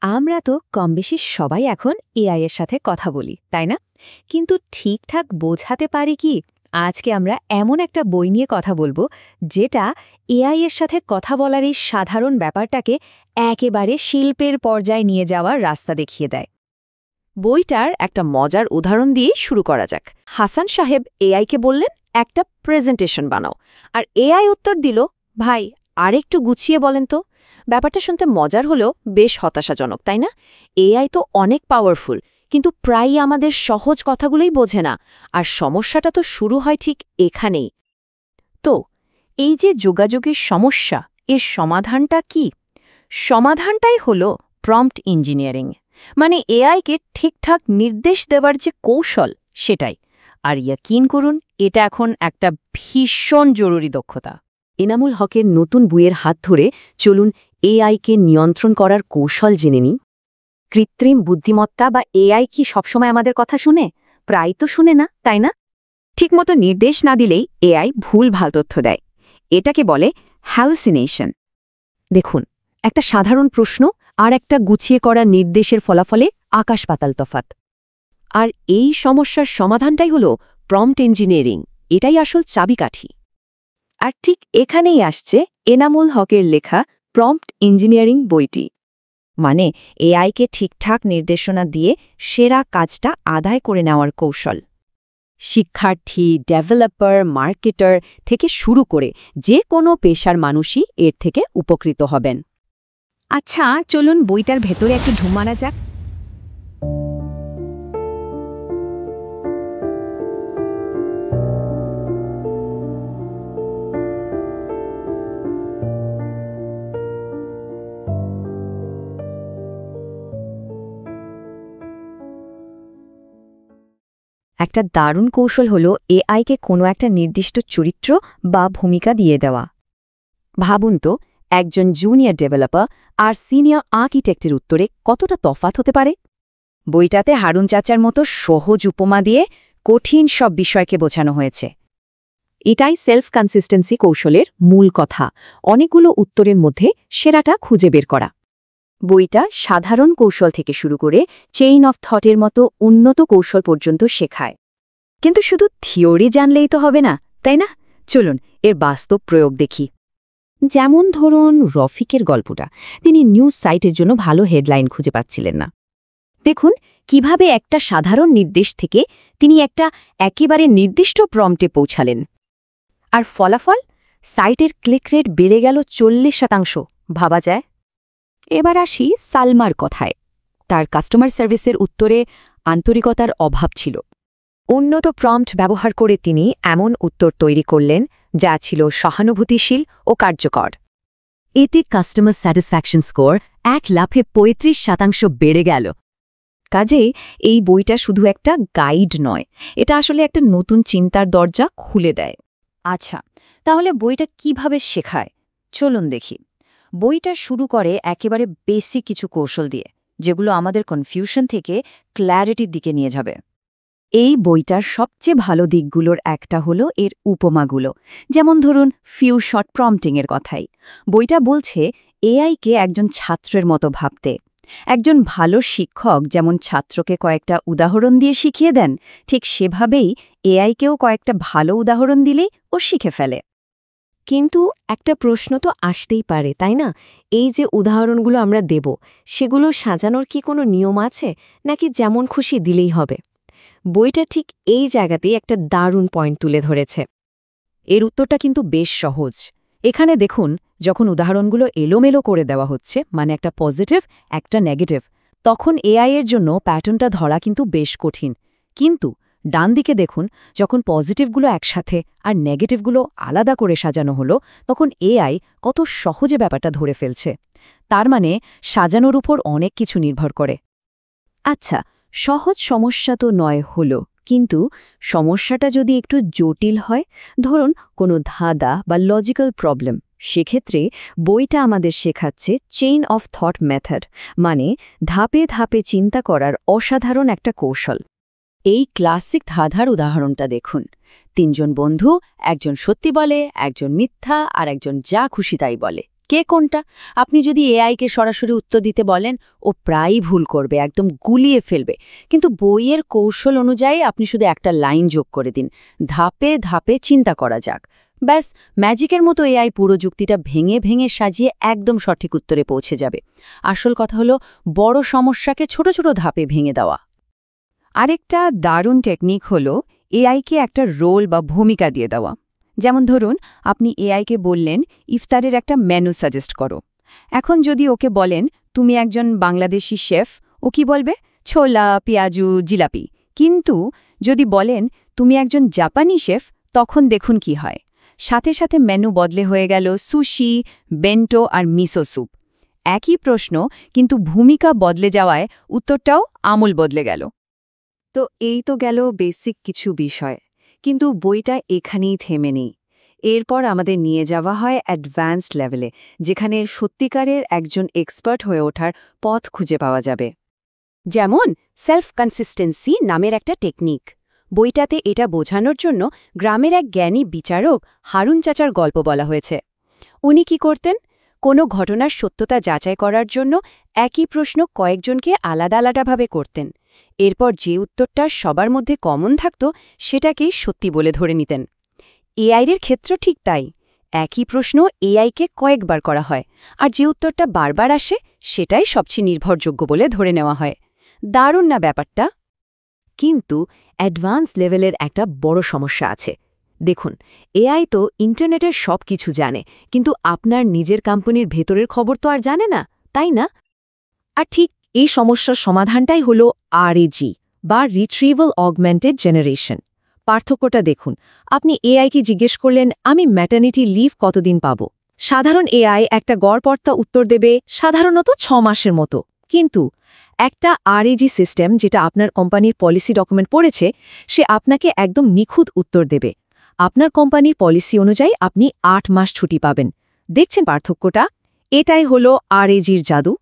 আমরা তো কমবেশি সবাই এখন এআই এর সাথে কথা বলি, তাই না? কিন্তু ঠিকঠাক বোঝাতে পারি কি? আজকে আমরা এমন একটা বই নিয়ে কথা বলবো যেটা এআই এর সাথে কথা বলার এই সাধারণ ব্যাপারটাকে একেবারে শিল্পের পর্যায়ে নিয়ে যাওয়ার রাস্তা দেখিয়ে দেয়। বইটার একটা মজার উদাহরণ দিয়ে শুরু করা যাক। হাসান সাহেব এআইকে বললেন একটা প্রেজেন্টেশন বানাও, আর এআই উত্তর দিল, ভাই আরেকটু গুছিয়ে বলেন তো। ব্যাপারটা শুনতে মজার হলেও বেশ হতাশাজনক, তাই না? এআই তো অনেক পাওয়ারফুল, কিন্তু প্রায়ই আমাদের সহজ কথাগুলোই বোঝে না। আর সমস্যাটা তো শুরু হয় ঠিক এখানেই। তো এই যে যোগাযোগের সমস্যা, এর সমাধানটা কি? সমাধানটাই হলো প্রম্পট ইঞ্জিনিয়ারিং, মানে এআইকে ঠিকঠাক নির্দেশ দেওয়ার যে কৌশল সেটাই। আর ইয়াকিন করুন, এটা এখন একটা ভীষণ জরুরি দক্ষতা। এনামুল হকের নতুন বইয়ের হাত ধরে চলুন এআইকে নিয়ন্ত্রণ করার কৌশল জেনে নিই। কৃত্রিম বুদ্ধিমত্তা বা এআই কি সবসময় আমাদের কথা শুনে? প্রায় তো শুনে না, তাই না? ঠিকমতো নির্দেশ না দিলেই এআই ভুলভাল তথ্য দেয়। এটাকে বলে হ্যালুসিনেশন। দেখুন, একটা সাধারণ প্রশ্ন আর একটা গুছিয়ে করা নির্দেশের ফলাফলে আকাশ পাতাল তফাত। আর এই সমস্যার সমাধানটাই হলো প্রম্পট ইঞ্জিনিয়ারিং। এটাই আসল চাবিকাঠি। আর ঠিক এখানেই আসছে এনামুল হকের লেখা প্রম্পট ইঞ্জিনিয়ারিং বইটি। মানে এআইকে ঠিকঠাক নির্দেশনা দিয়ে সেরা কাজটা আদায় করে নেওয়ার কৌশল। শিক্ষার্থী, ডেভেলপার, মার্কেটার থেকে শুরু করে যে কোনো পেশার মানুষই এর থেকে উপকৃত হবেন। আচ্ছা, চলুন বইটার ভেতরে একটু ঢুঁ মারা যাক। একটা দারুণ কৌশল হলো এআইকে কোনো একটা নির্দিষ্ট চরিত্র বা ভূমিকা দিয়ে দেওয়া। ভাবুন তো, একজন জুনিয়র ডেভেলপার আর সিনিয়র আর্কিটেক্টের উত্তরে কতটা তফাৎ হতে পারে। বইটাতে হারুন চাচার মতো সহজ উপমা দিয়ে কঠিন সব বিষয়কে বোঝানো হয়েছে। এটাই সেলফ কনসিস্টেন্সি কৌশলের মূল কথা, অনেকগুলো উত্তরের মধ্যে সেরাটা খুঁজে বের করা। বইটা সাধারণ কৌশল থেকে শুরু করে চেইন অফ থটের মতো উন্নত কৌশল পর্যন্ত শেখায়। কিন্তু শুধু থিওরি জানলেই তো হবে না, তাই না? চলুন এর বাস্তব প্রয়োগ দেখি। যেমন ধরুন রফিকের গল্পটা, তিনি নিউজ সাইটের জন্য ভালো হেডলাইন খুঁজে পাচ্ছিলেন না। দেখুন কিভাবে একটা সাধারণ নির্দেশ থেকে তিনি একটা একেবারে নির্দিষ্ট প্রম্পটে পৌঁছালেন। আর ফলাফল, সাইটের ক্লিক রেট বেড়ে গেল 40%। ভাবা যায়। এবার আসি সালমার কথায়। তার কাস্টমার সার্ভিসের উত্তরে আন্তরিকতার অভাব ছিল। উন্নত প্রম্পট ব্যবহার করে তিনি এমন উত্তর তৈরি করলেন যা ছিল সহানুভূতিশীল ও কার্যকর। এতে কাস্টমার স্যাটিসফ্যাকশন স্কোর 1 লাফে 35% বেড়ে গেল। কাজেই এই বইটা শুধু একটা গাইড নয়, এটা আসলে একটা নতুন চিন্তার দরজা খুলে দেয়। আচ্ছা, তাহলে বইটা কিভাবে শেখায়? চলুন দেখি। বইটা শুরু করে একেবারে বেসিক কিছু কৌশল দিয়ে, যেগুলো আমাদের কনফিউশন থেকে ক্ল্যারিটির দিকে নিয়ে যাবে। এই বইটার সবচেয়ে ভালো দিকগুলোর একটা হলো এর উপমাগুলো। যেমন ধরুন ফিউ শর্ট প্রম্পটিংয়ের কথাই। বইটা বলছে এআইকে একজন ছাত্রের মতো ভাবতে। একজন ভালো শিক্ষক যেমন ছাত্রকে কয়েকটা উদাহরণ দিয়ে শিখিয়ে দেন, ঠিক সেভাবেই এআইকেও কয়েকটা ভালো উদাহরণ দিলেই ও শিখে ফেলে। কিন্তু একটা প্রশ্ন তো আসতেই পারে, তাই না? এই যে উদাহরণগুলো আমরা দেব, সেগুলো সাজানোর কি কোনো নিয়ম আছে, নাকি যেমন খুশি দিলেই হবে? বইটা ঠিক এই জায়গাতেই একটা দারুণ পয়েন্ট তুলে ধরেছে। এর উত্তরটা কিন্তু বেশ সহজ। এখানে দেখুন, যখন উদাহরণগুলো এলোমেলো করে দেওয়া হচ্ছে, মানে একটা পজিটিভ একটা নেগেটিভ, তখন এআই এর জন্য প্যাটার্নটা ধরা কিন্তু বেশ কঠিন। কিন্তু ডান দিকে দেখুন, যখন পজিটিভগুলো একসাথে আর নেগেটিভগুলো আলাদা করে সাজানো হলো, তখন এআই কত সহজে ব্যাপারটা ধরে ফেলছে। তার মানে সাজানোর উপর অনেক কিছু নির্ভর করে। আচ্ছা, সহজ সমস্যা তো নয় হলো, কিন্তু সমস্যাটা যদি একটু জটিল হয়, ধরুন কোনো ধাঁধা বা লজিক্যাল প্রবলেম, সেক্ষেত্রে বইটা আমাদের শেখাচ্ছে চেইন অফ থট মেথড, মানে ধাপে ধাপে চিন্তা করার অসাধারণ একটা কৌশল। এই ক্লাসিক ধাঁধার উদাহরণটা দেখুন। 3 জন বন্ধু, একজন সত্যি বলে, একজন মিথ্যা আর একজন যা খুশি তাই বলে। কে কোনটা? আপনি যদি এআইকে সরাসরি উত্তর দিতে বলেন, ও প্রায়ই ভুল করবে, একদম গুলিয়ে ফেলবে। কিন্তু বইয়ের কৌশল অনুযায়ী আপনি শুধু একটা লাইন যোগ করে দিন, ধাপে ধাপে চিন্তা করা যাক। ব্যাস, ম্যাজিকের মতো এআই পুরো যুক্তিটা ভেঙে ভেঙে সাজিয়ে একদম সঠিক উত্তরে পৌঁছে যাবে। আসল কথা হলো বড় সমস্যাকে ছোট ছোট ধাপে ভেঙে দেওয়া। আরেকটা দারুণ টেকনিক হলো এআইকে একটা রোল বা ভূমিকা দিয়ে দেওয়া। যেমন ধরুন, আপনি এআইকে বললেন ইফতারের একটা মেনু সাজেস্ট করো। এখন যদি ওকে বলেন তুমি একজন বাংলাদেশি শেফ, ও কি বলবে? ছোলা, পেঁয়াজু, জিলাপি। কিন্তু যদি বলেন তুমি একজন জাপানি শেফ, তখন দেখুন কি হয়। সাথে সাথে মেনু বদলে হয়ে গেল সুশি, বেন্টো আর মিসো স্যুপ। একই প্রশ্ন, কিন্তু ভূমিকা বদলে যাওয়ায় উত্তরটাও আমূল বদলে গেল। তো এই তো গেল বেসিক কিছু বিষয়, কিন্তু বইটা এখানেই থেমে নেই। এরপর আমাদের নিয়ে যাওয়া হয় অ্যাডভান্সড লেভেলে, যেখানে সত্যিকারের একজন এক্সপার্ট হয়ে ওঠার পথ খুঁজে পাওয়া যাবে। যেমন সেলফ কনসিস্টেন্সি নামের একটা টেকনিক। বইটাতে এটা বোঝানোর জন্য গ্রামের এক জ্ঞানী বিচারক হারুন চাচার গল্প বলা হয়েছে। উনি কি করতেন? কোনো ঘটনার সত্যতা যাচাই করার জন্য একই প্রশ্ন কয়েকজনকে আলাদা আলাদাভাবে করতেন। এরপর যে উত্তরটা সবার মধ্যে কমন থাকত সেটাকেই সত্যি বলে ধরে নিতেন। এআইয়ের ক্ষেত্র ঠিক তাই। একই প্রশ্ন এআইকে কয়েকবার করা হয়, আর যে উত্তরটা বারবার আসে সেটাই সবচেয়ে নির্ভরযোগ্য বলে ধরে নেওয়া হয়। দারুণ না ব্যাপারটা? কিন্তু অ্যাডভান্স লেভেলের একটা বড় সমস্যা আছে। দেখুন, এআই তো ইন্টারনেটের সব কিছু জানে, কিন্তু আপনার নিজের কোম্পানির ভেতরের খবর তো আর জানে না, তাই না? আর ঠিক এই সমস্যার সমাধানটাই হল আরএজি বা রিট্রিভাল অগমেন্টেড জেনারেশন। পার্থক্যটা দেখুন, আপনি এআইকে জিজ্ঞেস করলেন আমি ম্যাটারনিটি লিভ কতদিন পাব। সাধারণ এআই একটা গড়পড়তা উত্তর দেবে, সাধারণত 6 মাসের মতো। কিন্তু একটা আরএজি সিস্টেম, যেটা আপনার কোম্পানির পলিসি ডকুমেন্ট পড়েছে, সে আপনাকে একদম নিখুঁত উত্তর দেবে। আপনার কোম্পানির পলিসি অনুযায়ী আপনি 8 মাস ছুটি পাবেন। দেখছেন পার্থক্যটা? এটাই হলো আরএজির জাদু।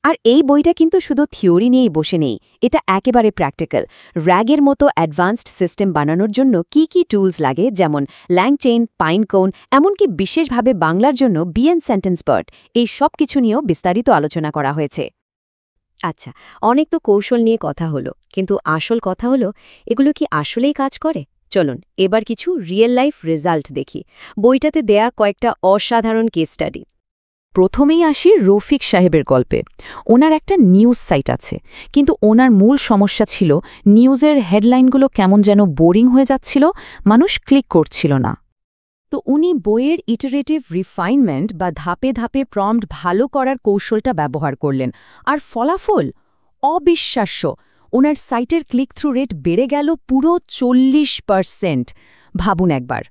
আর এই বইটা কিন্তু শুধু থিওরি নিয়েই বসে নেই, এটা একেবারে প্র্যাকটিক্যাল। র্যাগের মতো অ্যাডভান্সড সিস্টেম বানানোর জন্য কি কি টুলস লাগে, যেমন ল্যাংচেইন, পাইনকোন, এমনকি বিশেষভাবে বাংলার জন্য বিএন সেন্টেন্স বার্ড, এই সব কিছু নিয়েও বিস্তারিত আলোচনা করা হয়েছে। আচ্ছা, অনেক তো কৌশল নিয়ে কথা হলো, কিন্তু আসল কথা হলো এগুলো কি আসলেই কাজ করে? চলুন এবার কিছু রিয়েল লাইফ রেজাল্ট দেখি। বইটাতে দেয়া কয়েকটা অসাধারণ কেস স্টাডি। প্রথমেই আসি রফিক সাহেবের গল্পে। ওনার একটা নিউজ সাইট আছে, কিন্তু ওনার মূল সমস্যা ছিল নিউজের হেডলাইনগুলো কেমন যেন বোরিং হয়ে যাচ্ছিল, মানুষ ক্লিক করছিল না। তো উনি বইয়ের ইটারেটিভ রিফাইনমেন্ট বা ধাপে ধাপে প্রম্পট ভালো করার কৌশলটা ব্যবহার করলেন, আর ফলাফল অবিশ্বাস্য। ওনার সাইটের ক্লিক থ্রু রেট বেড়ে গেল পুরো 40%। ভাবুন একবার।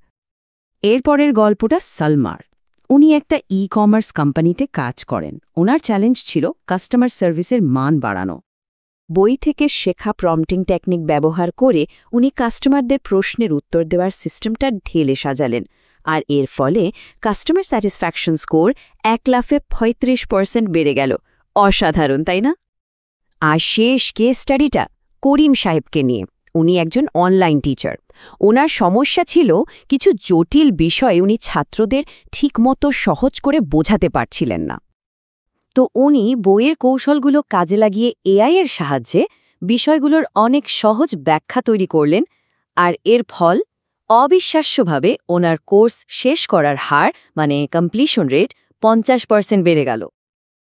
এরপরের গল্পটা সালমার। উনি একটা ই-কমার্স কোম্পানিতে কাজ করেন। ওনার চ্যালেঞ্জ ছিল কাস্টমার সার্ভিসের মান বাড়ানো। বই থেকে শেখা প্রম্পটিং টেকনিক ব্যবহার করে উনি কাস্টমারদের প্রশ্নের উত্তর দেওয়ার সিস্টেমটা ঢেলে সাজালেন, আর এর ফলে কাস্টমার স্যাটিসফ্যাকশন স্কোর 1 লাফে 35% বেড়ে গেল। অসাধারণ, তাই না? আর শেষ কেস স্টাডিটা করিম সাহেবকে নিয়ে। উনি একজন অনলাইন টিচার। ওনার সমস্যা ছিল কিছু জটিল বিষয় উনি ছাত্রদের ঠিকমতো সহজ করে বোঝাতে পারছিলেন না। তো উনি বইয়ের কৌশলগুলো কাজে লাগিয়ে এআই-এর সাহায্যে বিষয়গুলোর অনেক সহজ ব্যাখ্যা তৈরি করলেন, আর এর ফল অবিশ্বাস্যভাবে ওনার কোর্স শেষ করার হার, মানে কমপ্লিশন রেট, 50% বেড়ে গেল।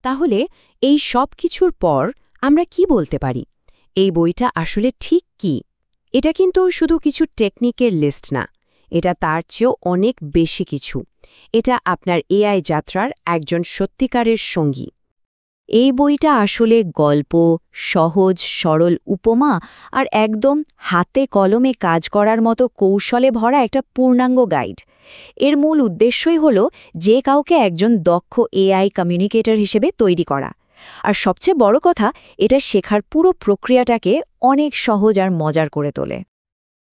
তাহলে এই সব কিছুর পর আমরা কি বলতে পারি? এই বইটা আসলে ঠিক কি? এটা কিন্তু শুধু কিছু টেকনিকের লিস্ট না, এটা তার চেয়েও অনেক বেশি কিছু। এটা আপনার এআই যাত্রার একজন সত্যিকারের সঙ্গী। এই বইটা আসলে গল্প, সহজ সরল উপমা আর একদম হাতে কলমে কাজ করার মতো কৌশলে ভরা একটা পূর্ণাঙ্গ গাইড। এর মূল উদ্দেশ্যই হল যে কাউকে একজন দক্ষ এআই কমিউনিকেটর হিসেবে তৈরি করা। আর সবচেয়ে বড় কথা, এটা শেখার পুরো প্রক্রিয়াটাকে অনেক সহজ আর মজার করে তোলে।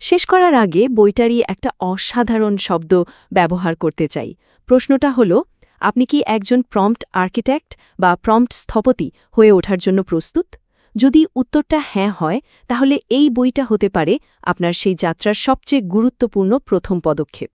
শেষ করার আগে বইটারই একটা অসাধারণ শব্দ ব্যবহার করতে চাই। প্রশ্নটা হলো, আপনি কি একজন প্রম্পট আর্কিটেক্ট বা প্রম্পট স্থপতি হয়ে ওঠার জন্য প্রস্তুত? যদি উত্তরটা হ্যাঁ হয়, তাহলে এই বইটা হতে পারে আপনার সেই যাত্রার সবচেয়ে গুরুত্বপূর্ণ প্রথম পদক্ষেপ।